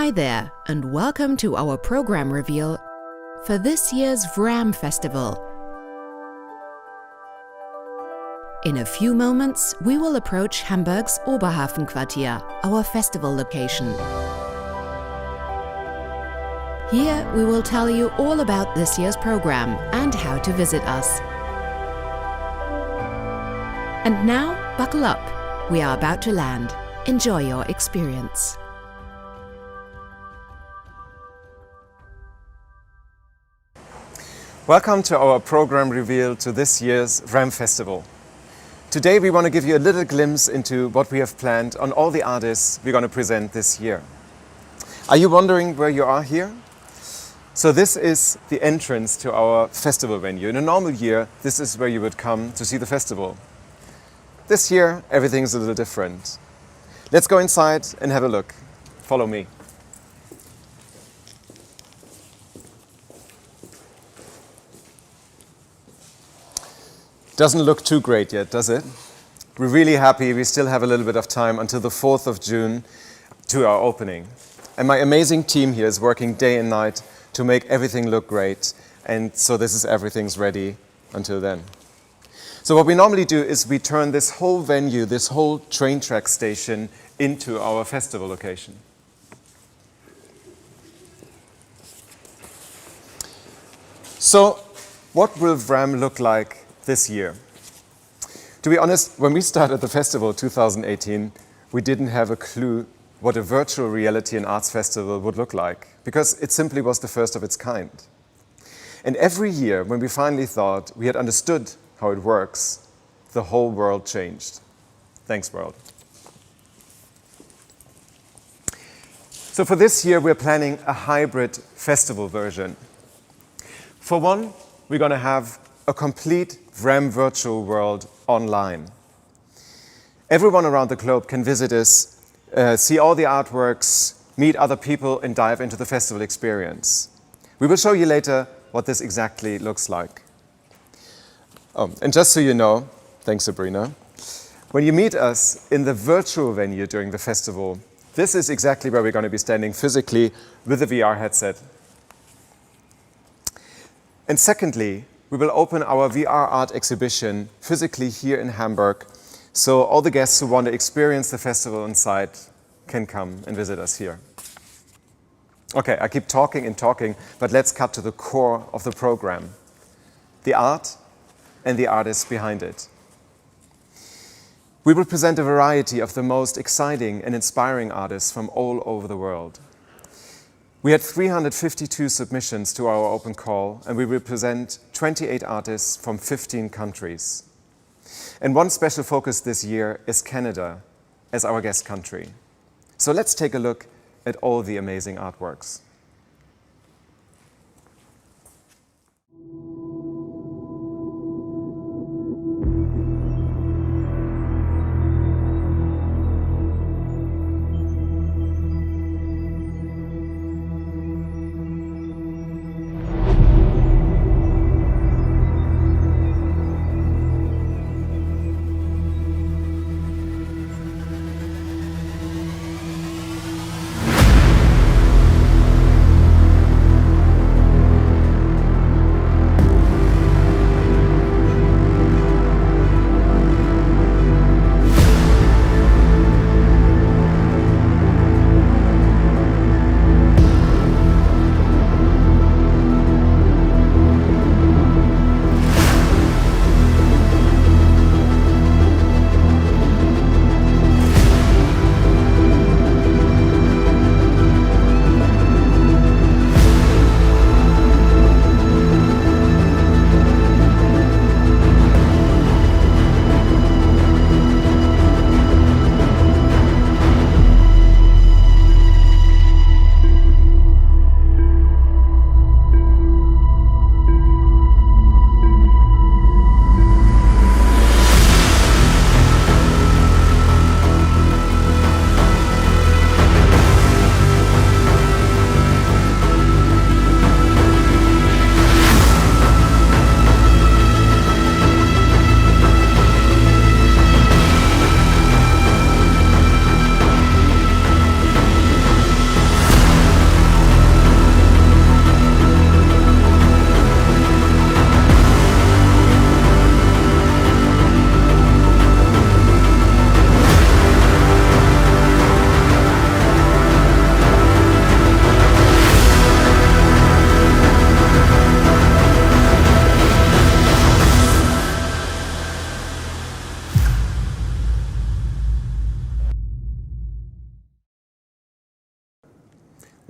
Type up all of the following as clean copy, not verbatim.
Hi there, and welcome to our program reveal for this year's VRHAM Festival. In a few moments, we will approach Hamburg's Oberhafen Quartier, our festival location. Here, we will tell you all about this year's program and how to visit us. And now, buckle up. We are about to land. Enjoy your experience. Welcome to our program reveal to this year's VRHAM Festival. Today we want to give you a little glimpse into what we have planned on all the artists we're going to present this year. Are you wondering where you are here? So this is the entrance to our festival venue. In a normal year, this is where you would come to see the festival. This year, everything is a little different. Let's go inside and have a look. Follow me. Doesn't look too great yet, does it? We're really happy we still have a little bit of time until the 4th of June to our opening. And my amazing team here is working day and night to make everything look great. And so everything's ready until then. So what we normally do is we turn this whole venue, this whole train track station into our festival location. So what will VRHAM look like this year? To be honest, when we started the festival 2018, we didn't have a clue what a virtual reality and arts festival would look like, because it simply was the first of its kind. And every year, when we finally thought we had understood how it works, the whole world changed. Thanks, world. So for this year, we're planning a hybrid festival version. For one, we're going to have a complete VRHAM virtual world online. Everyone around the globe can visit us, see all the artworks, meet other people, and dive into the festival experience. We will show you later what this exactly looks like. Oh, and just so you know, thanks Sabrina, when you meet us in the virtual venue during the festival, this is exactly where we're going to be standing physically with the VR headset. And secondly, we will open our VR art exhibition physically here in Hamburg, so all the guests who want to experience the festival on site can come and visit us here. Okay, I keep talking and talking, but let's cut to the core of the program: the art and the artists behind it. We will present a variety of the most exciting and inspiring artists from all over the world. We had 352 submissions to our open call, and we will present 28 artists from 15 countries. And one special focus this year is Canada as our guest country. So let's take a look at all the amazing artworks.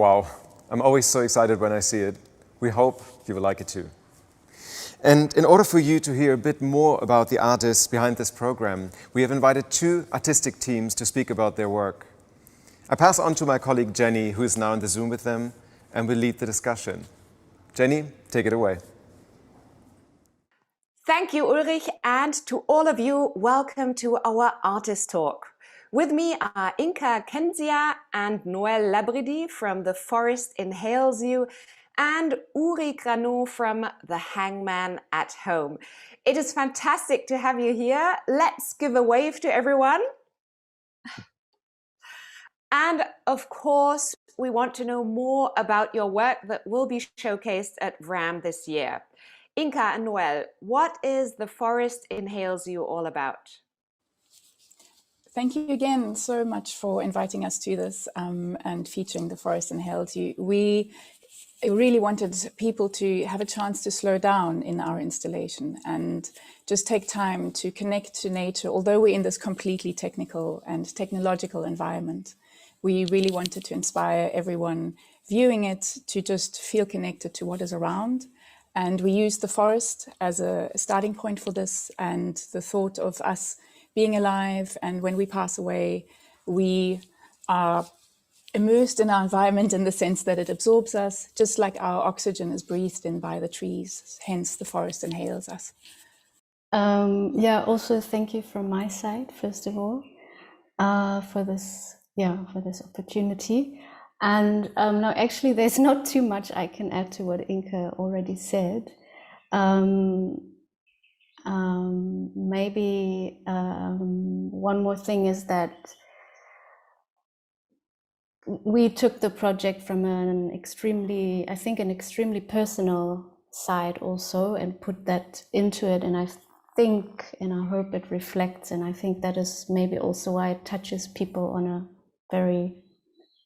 Wow, I'm always so excited when I see it. We hope you will like it too. And in order for you to hear a bit more about the artists behind this program, we have invited two artistic teams to speak about their work. I pass on to my colleague Jenny, who is now in the Zoom with them, and will lead the discussion. Jenny, take it away. Thank you, Ulrich, and to all of you, welcome to our Artist Talk. With me are Inka Kenzia and Noel Labridi from The Forest Inhales You, and Uri Grano from The Hangman at Home. It is fantastic to have you here. Let's give a wave to everyone. And of course, we want to know more about your work that will be showcased at VRHAM this year. Inka and Noel, what is The Forest Inhales You all about? Thank you again so much for inviting us to this and featuring The Forest Inhales You. We really wanted people to have a chance to slow down in our installation and just take time to connect to nature. Although we're in this completely technical and technological environment, we really wanted to inspire everyone viewing it to just feel connected to what is around. And we used the forest as a starting point for this, and the thought of us being alive, and when we pass away, we are immersed in our environment in the sense that it absorbs us, just like our oxygen is breathed in by the trees, hence the forest inhales us. Also thank you from my side, first of all, for this opportunity. And no, actually, there's not too much I can add to what Inka already said. Maybe one more thing is that we took the project from an extremely personal side also, and put that into it. And I think and I hope it reflects, and I think that is maybe also why it touches people on a very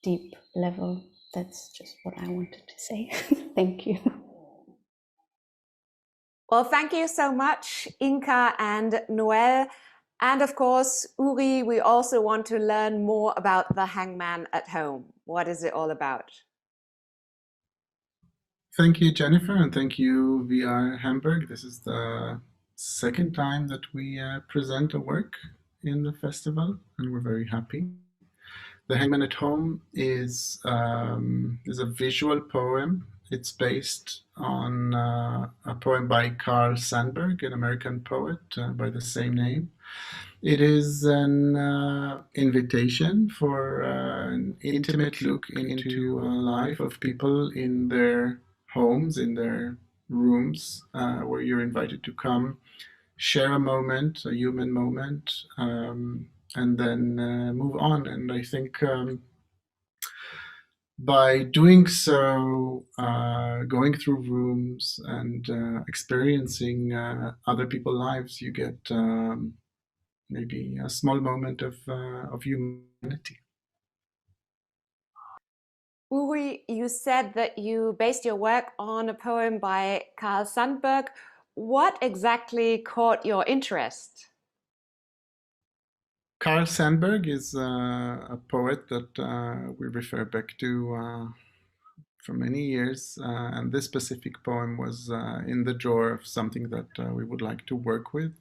deep level. That's just what I wanted to say. Thank you. Well, thank you so much, Inka and Noel. And of course, Uri, we also want to learn more about The Hangman at Home. What is it all about? Thank you, Jennifer, and thank you, VR Hamburg. This is the second time that we present a work in the festival, and we're very happy. The Hangman at Home is a visual poem. It's based on a poem by Carl Sandburg, an American poet by the same name. It is an invitation for an intimate look into a life of people in their homes, in their rooms, where you're invited to come, share a moment, a human moment, and then move on. And I think by doing so, going through rooms and experiencing other people's lives, you get maybe a small moment of humanity. Uri, you said that you based your work on a poem by Carl Sandburg. What exactly caught your interest? Carl Sandburg is a poet that we refer back to for many years, and this specific poem was in the drawer of something that we would like to work with.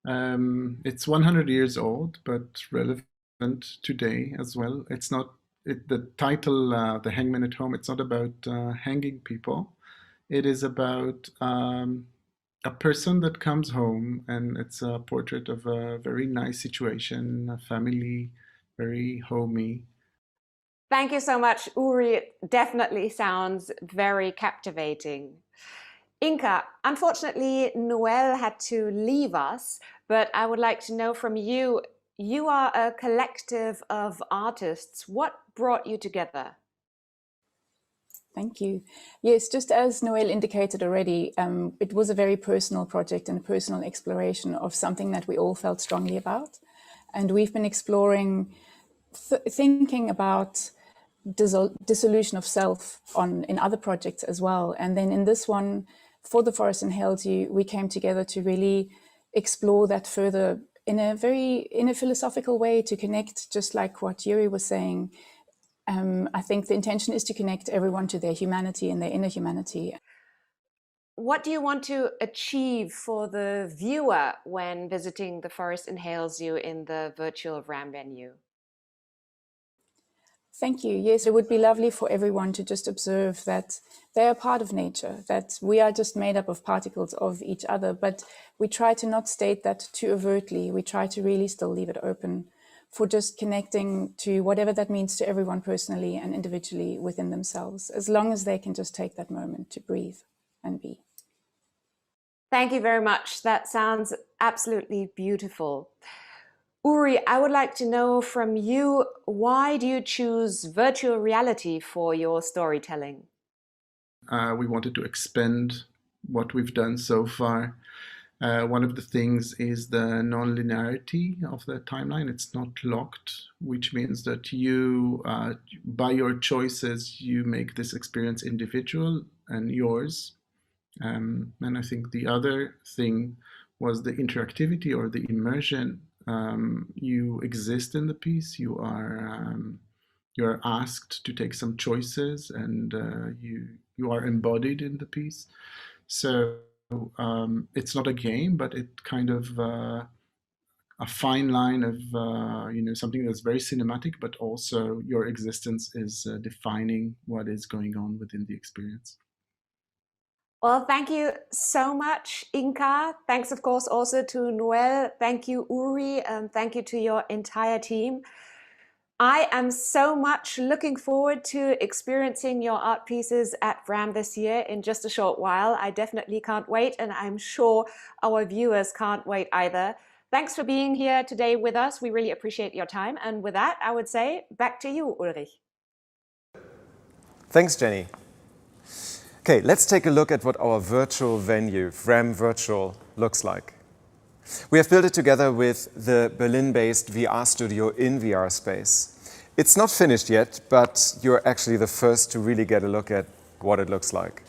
It's 100 years old, but relevant today as well. It's not the title, The Hangman at Home. It's not about hanging people. It is about a person that comes home, and it's a portrait of a very nice situation, a family, very homey. Thank you so much, Uri. It definitely sounds very captivating. Inka, unfortunately, Noel had to leave us, but I would like to know from you, you are a collective of artists. What brought you together? Thank you. Yes, just as Noel indicated already, it was a very personal project and a personal exploration of something that we all felt strongly about. And we've been exploring, thinking about dissolution of self in other projects as well. And then in this one, for The Forest Inhales You, we came together to really explore that further in a philosophical way, to connect, just like what Yuri was saying, I think the intention is to connect everyone to their humanity and their inner humanity. What do you want to achieve for the viewer when visiting The Forest Inhales You in the virtual VRHAM venue? Thank you. Yes, it would be lovely for everyone to just observe that they are part of nature, that we are just made up of particles of each other, but we try to not state that too overtly. We try to really still leave it open for just connecting to whatever that means to everyone personally and individually within themselves, as long as they can just take that moment to breathe and be. Thank you very much. That sounds absolutely beautiful. Uri, I would like to know from you, why do you choose virtual reality for your storytelling? We wanted to expand what we've done so far. One of the things is the non-linearity of the timeline. It's not locked, which means that you, by your choices, you make this experience individual and yours. And I think the other thing was the interactivity or the immersion. You exist in the piece. You're asked to take some choices, and you are embodied in the piece. So it's not a game, but it kind of a fine line of something that's very cinematic, but also your existence is defining what is going on within the experience. Well, thank you so much, Inka. Thanks, of course, also to Noel. Thank you, Uri, and thank you to your entire team. I am so much looking forward to experiencing your art pieces at VRHAM this year in just a short while. I definitely can't wait, and I'm sure our viewers can't wait either. Thanks for being here today with us. We really appreciate your time. And with that, I would say back to you, Ulrich. Thanks, Jenny. Okay, let's take a look at what our virtual venue, VRHAM Virtual, looks like. We have built it together with the Berlin-based VR studio in VR Space. It's not finished yet, but you're actually the first to really get a look at what it looks like.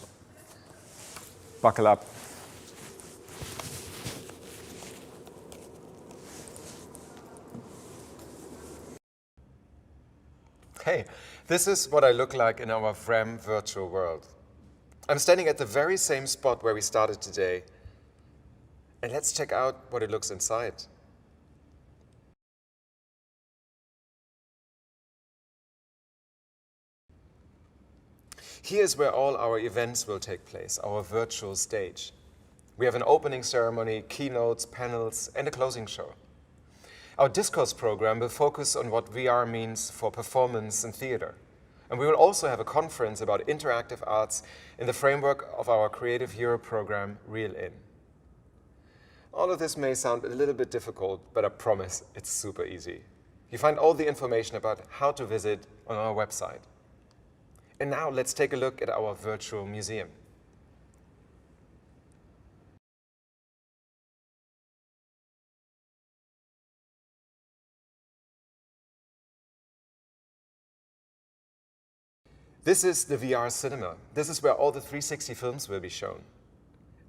Buckle up. Hey, this is what I look like in our VRHAM virtual world. I'm standing at the very same spot where we started today. And let's check out what it looks inside. Here's where all our events will take place, our virtual stage. We have an opening ceremony, keynotes, panels, and a closing show. Our discourse program will focus on what VR means for performance and theater. And we will also have a conference about interactive arts in the framework of our Creative Hero program, Reel In. All of this may sound a little bit difficult, but I promise it's super easy. You find all the information about how to visit on our website. And now let's take a look at our virtual museum. This is the VR cinema. This is where all the 360 films will be shown.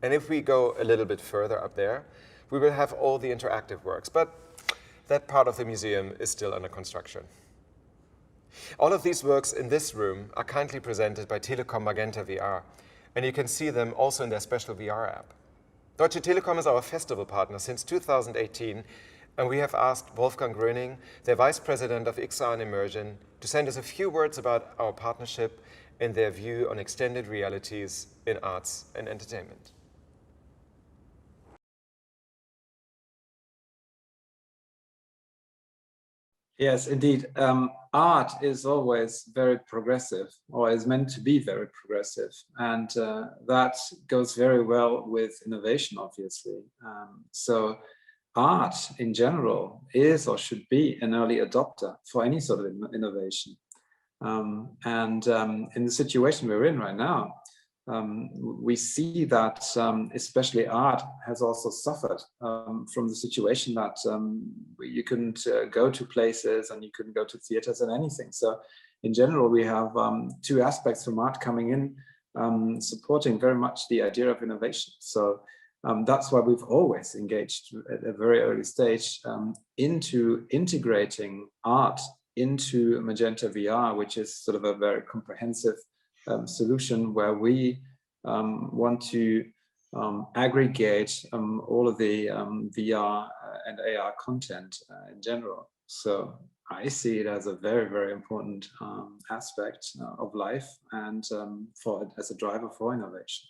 And if we go a little bit further up there, we will have all the interactive works, but that part of the museum is still under construction. All of these works in this room are kindly presented by Telekom Magenta VR, and you can see them also in their special VR app. Deutsche Telekom is our festival partner since 2018, and we have asked Wolfgang Gröning, their Vice President of XR and Immersion, to send us a few words about our partnership and their view on extended realities in arts and entertainment. Yes, indeed. Art is always very progressive, or is meant to be very progressive. And that goes very well with innovation, obviously. So art in general is or should be an early adopter for any sort of innovation. In the situation we're in right now, we see that especially art has also suffered from the situation that you couldn't go to places and you couldn't go to theaters and anything. So in general, we have two aspects from art coming in, supporting very much the idea of innovation. So that's why we've always engaged at a very early stage into integrating art into Magenta VR, which is sort of a very comprehensive solution where we want to aggregate all of the VR and AR content in general. So I see it as a very, very important aspect of life and as a driver for innovation.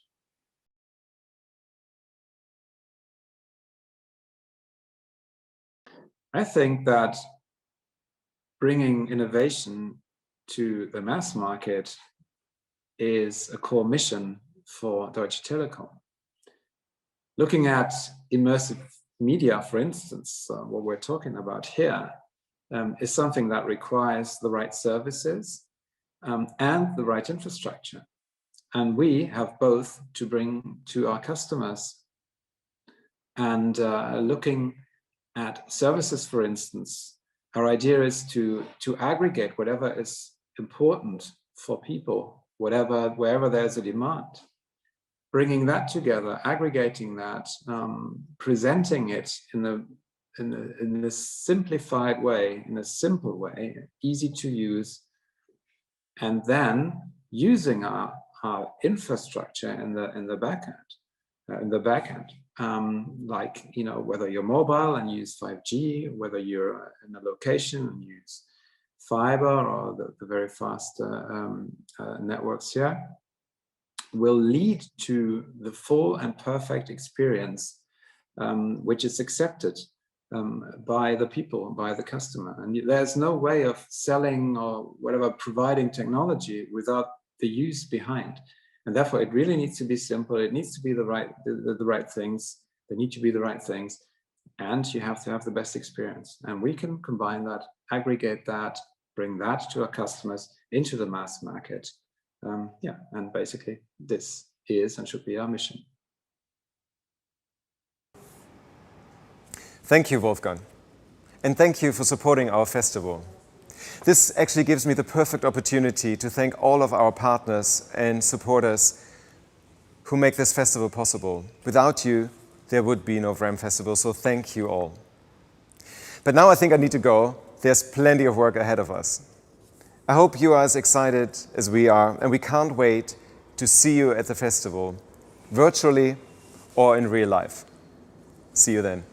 I think that bringing innovation to the mass market is a core mission for Deutsche Telekom. Looking at immersive media, for instance, what we're talking about here, is something that requires the right services and the right infrastructure. And we have both to bring to our customers. And looking at services, for instance, our idea is to aggregate whatever is important for people, wherever there's a demand. Bringing that together, aggregating that, presenting it in a simplified way, in a simple way, easy to use, and then using our infrastructure in the backend. Like, you know, whether you're mobile and use 5G, whether you're in a location and use fiber or the very fast networks here, will lead to the full and perfect experience, which is accepted by the people, by the customer. And there's no way of selling or whatever, providing technology without the use behind. And therefore, it really needs to be simple. It needs to be the right things. They need to be the right things. And you have to have the best experience. And we can combine that, aggregate that, bring that to our customers into the mass market. Yeah, and basically this is and should be our mission. Thank you, Wolfgang. And thank you for supporting our festival. This actually gives me the perfect opportunity to thank all of our partners and supporters who make this festival possible. Without you, there would be no VRHAM Festival, so thank you all. But now I think I need to go. There's plenty of work ahead of us. I hope you are as excited as we are, and we can't wait to see you at the festival, virtually or in real life. See you then.